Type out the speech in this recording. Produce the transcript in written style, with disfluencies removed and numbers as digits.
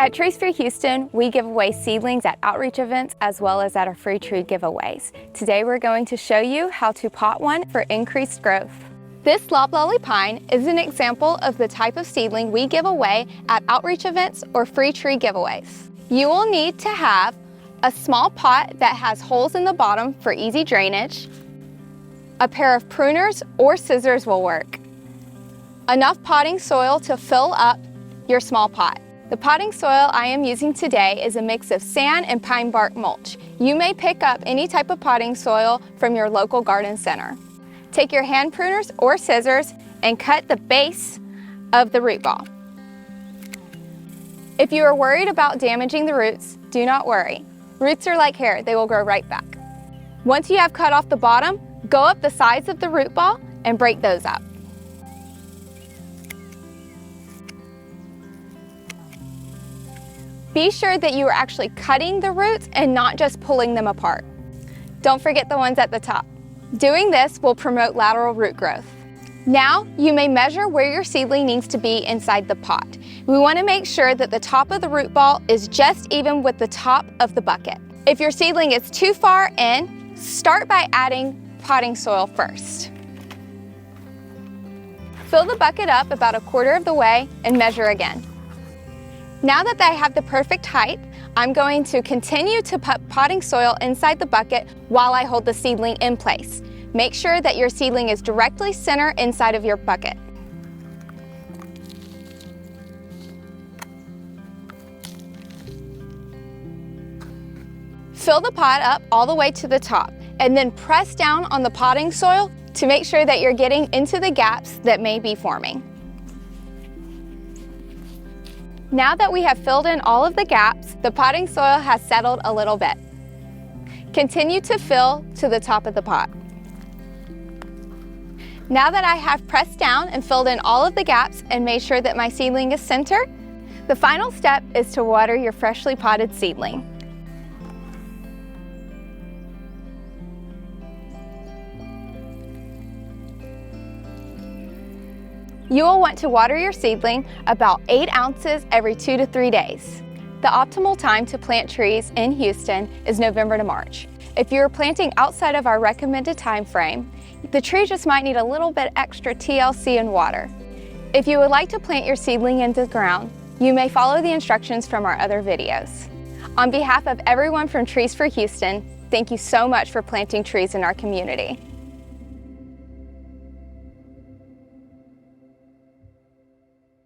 At Trees for Houston, we give away seedlings at outreach events as well as at our free tree giveaways. Today we're going to show you how to pot one for increased growth. This loblolly pine is an example of the type of seedling we give away at outreach events or free tree giveaways. You will need to have a small pot that has holes in the bottom for easy drainage. A pair of pruners or scissors will work. Enough potting soil to fill up your small pot. The potting soil I am using today is a mix of sand and pine bark mulch. You may pick up any type of potting soil from your local garden center. Take your hand pruners or scissors and cut the base of the root ball. If you are worried about damaging the roots, do not worry. Roots are like hair, they will grow right back. Once you have cut off the bottom, go up the sides of the root ball and break those up. Be sure that you are actually cutting the roots and not just pulling them apart. Don't forget the ones at the top. Doing this will promote lateral root growth. Now, you may measure where your seedling needs to be inside the pot. We want to make sure that the top of the root ball is just even with the top of the bucket. If your seedling is too far in, start by adding potting soil first. Fill the bucket up about a quarter of the way and measure again. Now that I have the perfect height, I'm going to continue to put potting soil inside the bucket while I hold the seedling in place. Make sure that your seedling is directly center inside of your bucket. Fill the pot up all the way to the top and then press down on the potting soil to make sure that you're getting into the gaps that may be forming. Now that we have filled in all of the gaps, the potting soil has settled a little bit. Continue to fill to the top of the pot. Now that I have pressed down and filled in all of the gaps and made sure that my seedling is centered, the final step is to water your freshly potted seedling. You will want to water your seedling about 8 ounces every 2 to 3 days. The optimal time to plant trees in Houston is November to March. If you're planting outside of our recommended time frame, the tree just might need a little bit extra TLC and water. If you would like to plant your seedling into the ground, you may follow the instructions from our other videos. On behalf of everyone from Trees for Houston, thank you so much for planting trees in our community.